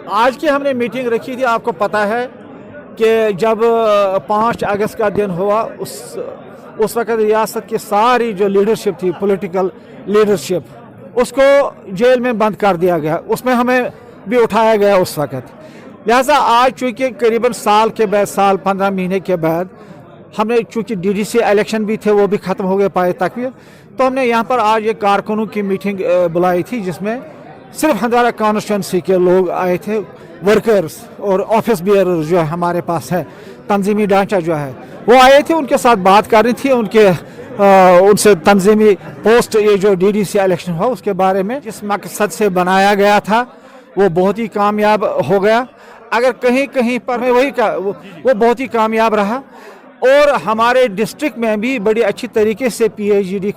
आज की हमने मीटिंग रखी थी, आपको पता है कि जब 5 अगस्त का दिन हुआ उस वक्त रियासत की सारी जो लीडरशिप थी, पॉलिटिकल लीडरशिप, उसको जेल में बंद कर दिया गया, उसमें हमें भी उठाया गया उस वक्त। लिहाजा आज चूँकि करीबन साल 15 महीने के बाद हमने चूँकि DDC इलेक्शन भी थे, वो भी ख़त्म हो गए पाए तकवीर, तो हमने यहाँ पर आज एक कारकुनों की मीटिंग बुलाई थी जिसमें सिर्फ हंदारा कॉन्स्टिट्यूंसी के लोग आए थे, वर्कर्स और ऑफिस बियरर्स जो है हमारे पास है, तंजीमी ढांचा जो है वो आए थे, उनके साथ बात करनी थी, उनसे तंजीमी पोस्ट ये जो DDC इलेक्शन हुआ उसके बारे में, जिस मकसद से बनाया गया था वो बहुत ही कामयाब हो गया। अगर कहीं कहीं पर वो बहुत ही कामयाब रहा और हमारे डिस्ट्रिक्ट में भी बड़ी अच्छी तरीके से PIGD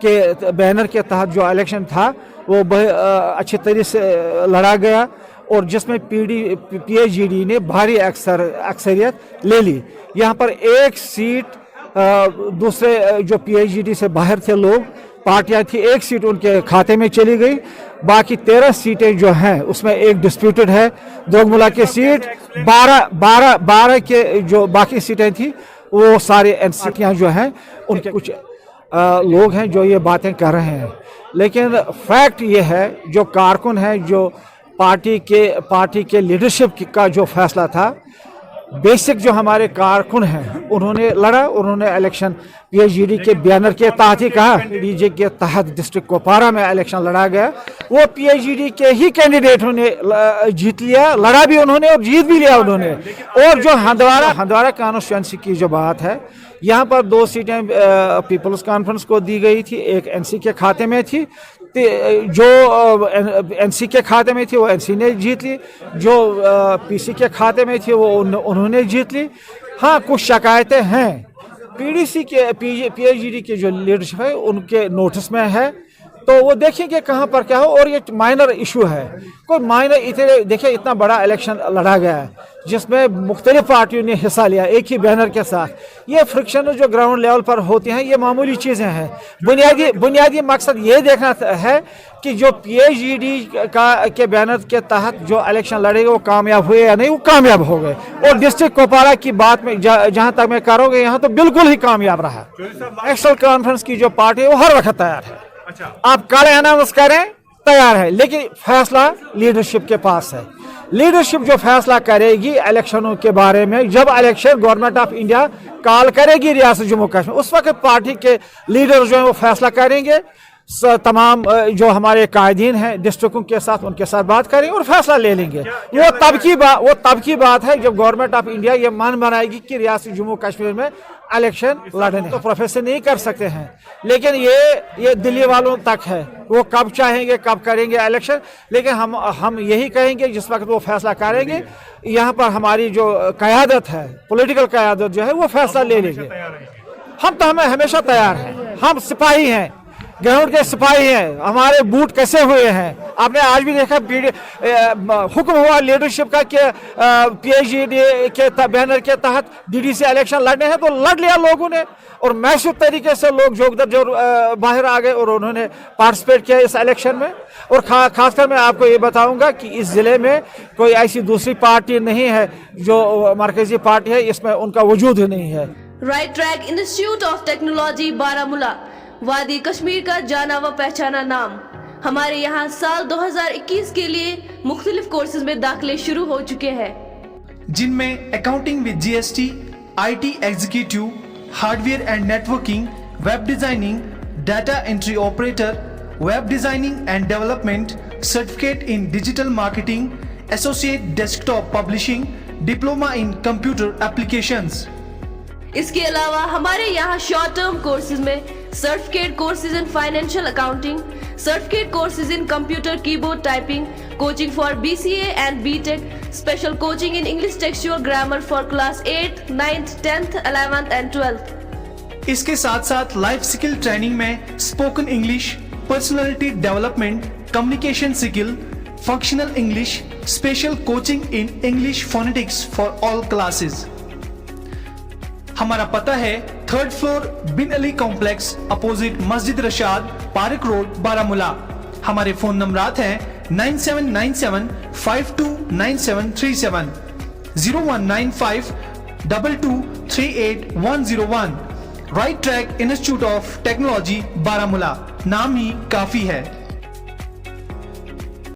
के बैनर के तहत जो इलेक्शन था वो अच्छी तरीके से लड़ा गया और जिसमें PIGD ने भारी अक्सरियत ले ली। यहाँ पर एक सीट दूसरे जो PIGD से बाहर थे लोग, पार्टियां थी, एक सीट उनके खाते में चली गई, बाकी 13 सीटें जो हैं उसमें एक डिस्प्यूटेड है, दोगमुला की सीट, 12 के जो बाकी सीटें थी वो सारे एनसीटियाँ जो हैं उनके कुछ लोग हैं जो ये बातें कर रहे हैं, लेकिन फैक्ट ये है जो कारकुन है, जो पार्टी के लीडरशिप का जो फैसला था, बेसिक जो हमारे कारकुन हैं उन्होंने लड़ा, उन्होंने इलेक्शन PIGD के बैनर के तहत ही कहा, DG के तहत डिस्ट्रिक्ट कुपवारा में इलेक्शन लड़ा गया, वो PIGD के ही कैंडिडेट ने जीत लिया, लड़ा भी उन्होंने और जीत भी लिया उन्होंने। और जो हंदवारा कॉन्स्टिट्यूंसी की जो बात है, यहाँ पर 2 सीटें पीपल्स कॉन्फ्रेंस को दी गई थी, एक NC के खाते में थी, जो NC के खाते में थी वो NC ने जीत ली, जो PC के खाते में थी वो उन्होंने जीत ली। हाँ, कुछ शिकायतें हैं PIGD के जो लीडरशिप है उनके नोटिस में है, तो वो देखेंगे कहाँ पर क्या हो, और ये माइनर इशू है, कोई माइनर देखिए इतना बड़ा इलेक्शन लड़ा गया है जिसमें मुख्तलिफ पार्टियों ने हिस्सा लिया एक ही बैनर के साथ। ये फ्रिक्शन जो ग्राउंड लेवल पर होती हैं ये मामूली चीज़ें हैं, बुनियादी मकसद ये देखना है कि जो PIGD के बैनर के तहत जो इलेक्शन लड़ेगा वो कामयाब हुए या नहीं, वो कामयाब हो गए। और डिस्ट्रिक्ट कुपवारा की बात में जहाँ तक मैं करोगे यहाँ तो बिल्कुल ही कामयाब रहा। एक्सल कॉन्फ्रेंस की जो पार्टी है वो हर वक्त तैयार है, आप कल अनाउंस करें तैयार है, लेकिन फैसला लीडरशिप के पास है। लीडरशिप जो फैसला करेगी इलेक्शनों के बारे में, जब election government of India call करेगी रियासत जम्मू कश्मीर, उस वक्त पार्टी के लीडर जो है वो फैसला करेंगे, तमाम जो हमारे कायदीन हैं डिस्ट्रिक्टों के साथ उनके साथ बात करेंगे और फैसला ले लेंगे। वो तब की बात है जब गवर्नमेंट ऑफ इंडिया ये मन बनाएगी कि रियासत जम्मू कश्मीर में इलेक्शन लड़ने, तो प्रोफेसर नहीं कर सकते हैं, लेकिन ये दिल्ली वालों तक है, वो कब चाहेंगे कब करेंगे इलेक्शन, लेकिन हम यही कहेंगे जिस वक्त वो फैसला करेंगे, यहाँ पर हमारी जो क़यादत है, पॉलिटिकल क़यादत जो है वो फैसला ले लेंगे। हम हमेशा तैयार हैं, हम सिपाही हैं, ग्राउंड के सिपाही हैं, हमारे बूट कैसे हुए हैं। आपने आज भी देखा हुक्म हुआ लीडरशिप का कि PIGD के बैनर के तहत DDC इलेक्शन लड़ने हैं, तो लड़ लिया लोगों ने, और मैसिव तरीके से लोग जो बाहर आ गए और उन्होंने पार्टिसिपेट किया इस इलेक्शन में। और खासकर मैं आपको ये बताऊंगा कि इस ज़िले में कोई ऐसी दूसरी पार्टी नहीं है जो मरकजी पार्टी है, इसमें उनका वजूद ही नहीं है। Right track institute of technology Baramulla, वादी कश्मीर का जाना व पहचाना नाम। हमारे यहाँ साल 2021 के लिए मुख्तलिफ कोर्सेज में दाखिले शुरू हो चुके हैं, जिनमें accounting with GST, IT executive, hardware and networking, web designing, data entry operator, web designing and development, certificate in digital marketing, associate desktop publishing, diploma in computer applications. इसके अलावा हमारे यहाँ शॉर्ट टर्म कोर्सेज में certificate courses in financial accounting, certificate courses in computer keyboard typing, coaching for BCA and BTech, special coaching in English textual grammar for class 8, 9th, 10th, 11th and 12th। इसके साथ साथ life skill training में spoken English, personality development, communication skill, functional English, special coaching in English phonetics for all classes. हमारा पता है 3rd floor बिन Ali complex, opposite मस्जिद Rashad, park road, Baramulla. हमारे phone नंबरात हैं 9797529737 0195 2238 101. Right Track Institute of Technology, Baramulla. नाम ही काफी है.